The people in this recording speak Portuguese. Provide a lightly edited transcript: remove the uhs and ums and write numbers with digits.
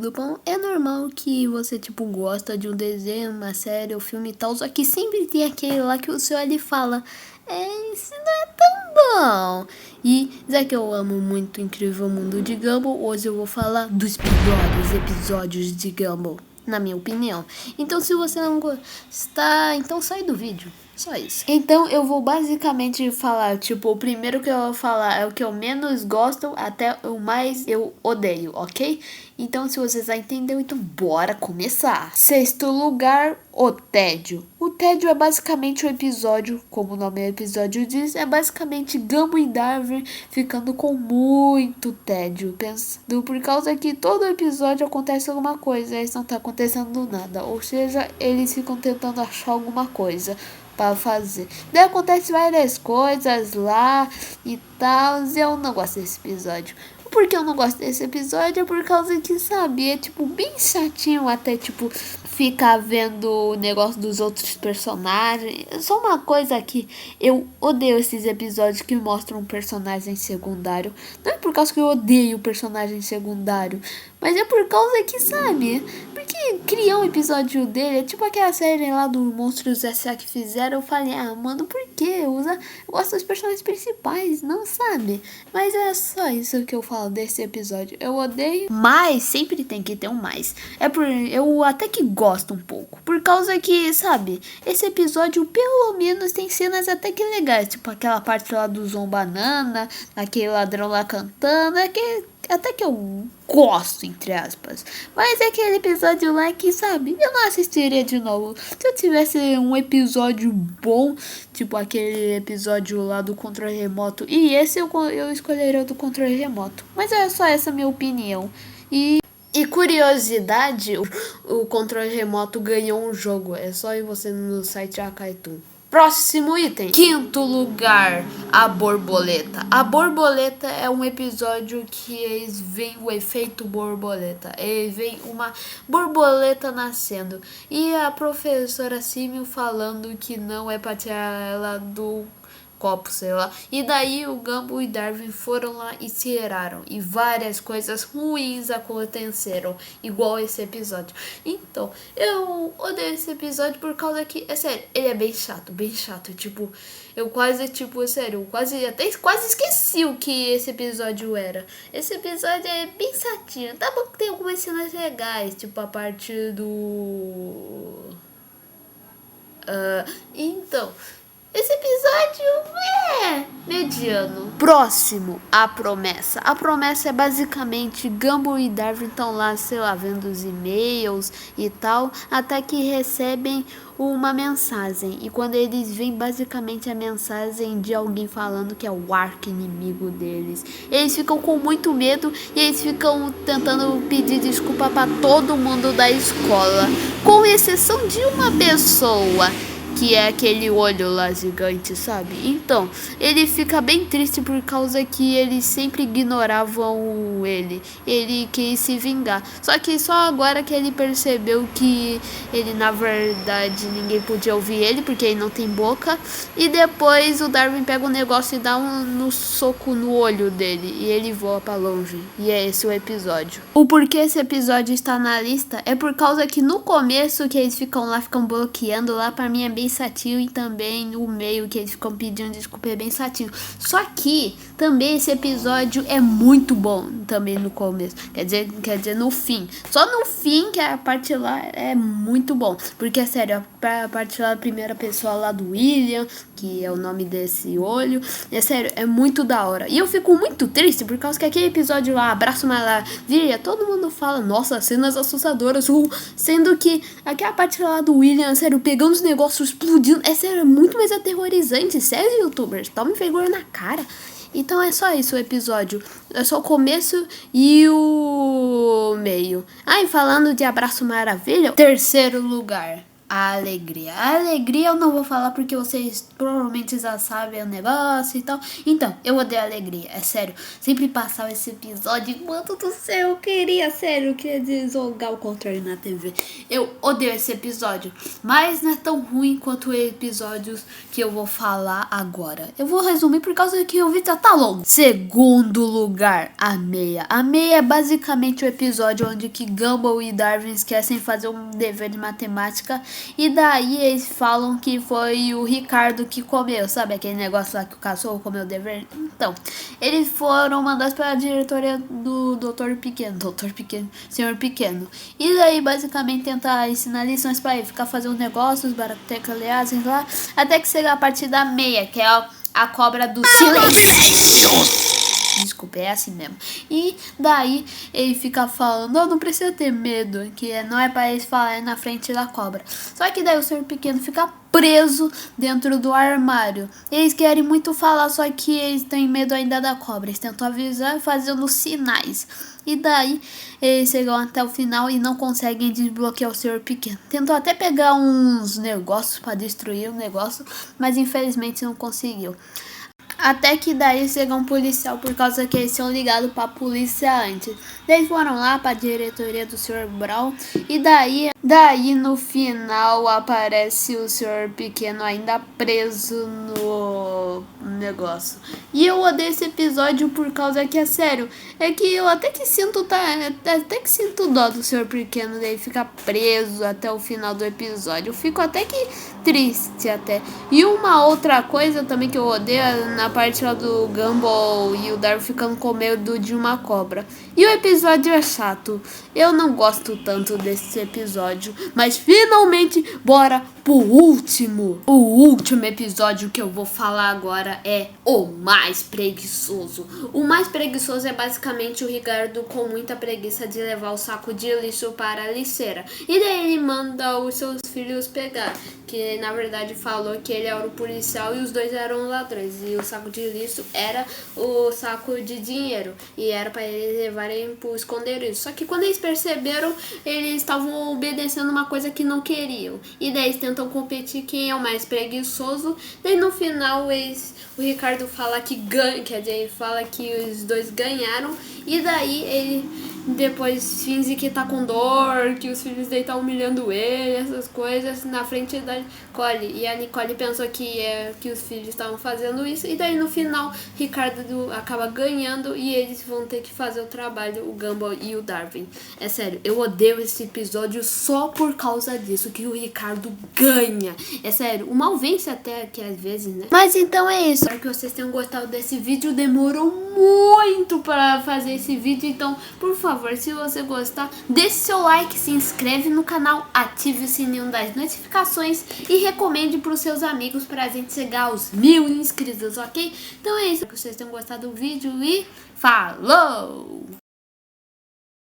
tudo bom? É normal que você, gosta de um desenho, uma série ou filme e tal, só que sempre tem aquele lá que o seu ali fala, isso não é tão bom. E já que eu amo muito o Incrível Mundo de Gumball, hoje eu vou falar dos piores episódios de Gumball, na minha opinião. Então se você não gostar, então sai do vídeo. Só isso. Então eu vou basicamente falar, o primeiro que eu vou falar é o que eu menos gosto até o mais eu odeio, ok? Então se você já entendeu, então bora começar. Sexto lugar, o tédio. O tédio é basicamente o episódio, como o nome do episódio diz, é basicamente Gumball e Darwin ficando com muito tédio, pensando por causa que todo episódio acontece alguma coisa, eles não tá acontecendo nada, ou seja, eles ficam tentando achar alguma coisa para fazer. Daí acontece várias coisas lá e tal, e eu não gosto desse episódio. Por que eu não gosto desse episódio? É por causa que, sabe, é bem chatinho até ficar vendo o negócio dos outros personagens. Só uma coisa que eu odeio esses episódios que mostram um personagem secundário. Não é por causa que eu odeio o personagem secundário, mas é por causa que, sabe, porque criar um episódio dele é tipo aquela série lá do Monstros S.A. que fizeram. Eu falei, mano, por que? Eu gosto dos personagens principais, não sabe? Mas é só isso que eu falo desse episódio. Eu odeio, mas sempre tem que ter um mais. Eu até que gosto um pouco, por causa que, sabe, esse episódio pelo menos tem cenas até que legais, tipo aquela parte lá do Zom Banana, aquele ladrão lá cantando, até que eu gosto, entre aspas. Mas é aquele episódio lá que, sabe, eu não assistiria de novo. Se eu tivesse um episódio bom, tipo aquele episódio lá do controle remoto, e esse eu escolheria o do controle remoto. Mas é só essa minha opinião. E curiosidade, o controle remoto ganhou um jogo. É só ir você no site Akaitu. Próximo item. Quinto lugar, a borboleta. A borboleta é um episódio que eles veem o efeito borboleta. Eles veem uma borboleta nascendo. E a professora Símio falando que não é pra tirar ela do copo, sei lá. E daí o Gumball e Darwin foram lá e se eraram. E várias coisas ruins aconteceram. Igual esse episódio. Então, eu odeio esse episódio por causa que, é sério, ele é bem chato, bem chato. Eu quase, sério, quase esqueci o que esse episódio era. Esse episódio é bem chatinho. Tá bom que tem algumas cenas legais, tipo a parte do... então... Esse episódio é mediano. Próximo, a promessa. A promessa é basicamente Gumball e Darwin estão lá, sei lá, vendo os e-mails e tal, até que recebem uma mensagem. E quando eles veem basicamente a mensagem de alguém falando que é o arqui-inimigo deles, eles ficam com muito medo e eles ficam tentando pedir desculpa para todo mundo da escola, com exceção de uma pessoa, que é aquele olho lá gigante, sabe? Então, ele fica bem triste por causa que eles sempre ignoravam ele. Ele quis se vingar. Só que só agora que ele percebeu que ele, na verdade, ninguém podia ouvir ele porque ele não tem boca. E depois o Darwin pega o negócio e dá um soco no olho dele. E ele voa pra longe. E é esse o episódio. O porquê esse episódio está na lista é por causa que no começo que eles ficam bloqueando lá, pra mim é bem satinho, e também no meio que eles ficam pedindo desculpa é bem satinho. Só que também esse episódio é muito bom também no começo, quer dizer no fim. Só no fim que a parte lá é muito bom, porque é sério, a parte lá da primeira pessoa lá do William, que é o nome desse olho, é sério, é muito da hora. E eu fico muito triste por causa que aquele episódio lá, Abraço Maravilha, todo mundo fala, nossa, cenas assustadoras, sendo que aquela parte lá do William, sério, pegando os negócios explodindo, é sério, é muito mais aterrorizante. Sério, youtubers, tomem vergonha na cara. Então é só isso o episódio. É só o começo e o meio. E falando de Abraço Maravilha, terceiro lugar, A alegria. A alegria eu não vou falar porque vocês provavelmente já sabem o negócio e tal. Então, eu odeio a alegria, é sério. Sempre passava esse episódio, mano do céu, eu queria jogar o controle na TV. Eu odeio esse episódio, mas não é tão ruim quanto os episódios que eu vou falar agora. Eu vou resumir por causa que o vídeo já tá longo. Segundo lugar, a meia. A meia é basicamente o episódio onde que Gumball e Darwin esquecem de fazer um dever de matemática. E daí eles falam que foi o Ricardo que comeu, sabe aquele negócio lá que o cachorro comeu o dever? Então, eles foram mandados pela diretoria do Doutor Pequeno, Senhor Pequeno. E daí basicamente tentar ensinar lições para ele, ficar fazendo negócios, baracutecaleados lá, até que chega a parte da meia, que é a cobra do silêncio. Desculpa, é assim mesmo. E daí ele fica falando, não precisa ter medo, que não é pra eles falarem na frente da cobra. Só que daí o Senhor Pequeno fica preso dentro do armário. Eles querem muito falar, só que eles têm medo ainda da cobra. Eles tentam avisar fazendo sinais. E daí eles chegam até o final e não conseguem desbloquear o Senhor Pequeno. Tentou até pegar uns negócios para destruir o negócio, mas infelizmente não conseguiu. Até que daí chega um policial por causa que eles tinham ligado pra polícia antes. Eles foram lá pra diretoria do Sr. Brown e daí no final aparece o Sr. Pequeno ainda preso no negócio. E eu odeio esse episódio por causa que é sério, é que eu até que sinto dó do Sr. Pequeno dele ficar preso até o final do episódio. Eu fico até que triste até. E uma outra coisa também que eu odeio é na parte lá do Gumball e o Darwin ficando com medo de uma cobra. E o episódio é chato. Eu não gosto tanto desse episódio. Mas finalmente, bora pro último. O último episódio que eu vou falar agora é o mais preguiçoso. O mais preguiçoso é basicamente o Ricardo com muita preguiça de levar o saco de lixo para a lixeira. E daí ele manda os seus filhos pegar. Que na verdade falou que ele era o policial e os dois eram ladrões. E o saco de lixo era o saco de dinheiro. E era para eles levarem pro esconderijo. Só que quando eles perceberam, eles estavam obedecendo uma coisa que não queriam. E daí eles tentam competir quem é o mais preguiçoso. Daí no final o Ricardo fala que ganha, quer dizer, ele fala que os dois ganharam. E daí ele depois finge que tá com dor, que os filhos dele tá humilhando ele, essas coisas, na frente da Nicole. E a Nicole pensou que os filhos estavam fazendo isso. E daí no final, Ricardo acaba ganhando e eles vão ter que fazer o trabalho, o Gumball e o Darwin. É sério, eu odeio esse episódio só por causa disso, que o Ricardo ganha. É sério, o mal vence até aqui às vezes, né? Mas então é isso. Espero que vocês tenham gostado desse vídeo. Demorou muito para fazer esse vídeo, então por favor, se você gostar, deixe seu like, se inscreve no canal, ative o sininho das notificações e recomende para os seus amigos para a gente chegar aos 1000 inscritos, ok? Então é isso, espero que vocês tenham gostado do vídeo e falou!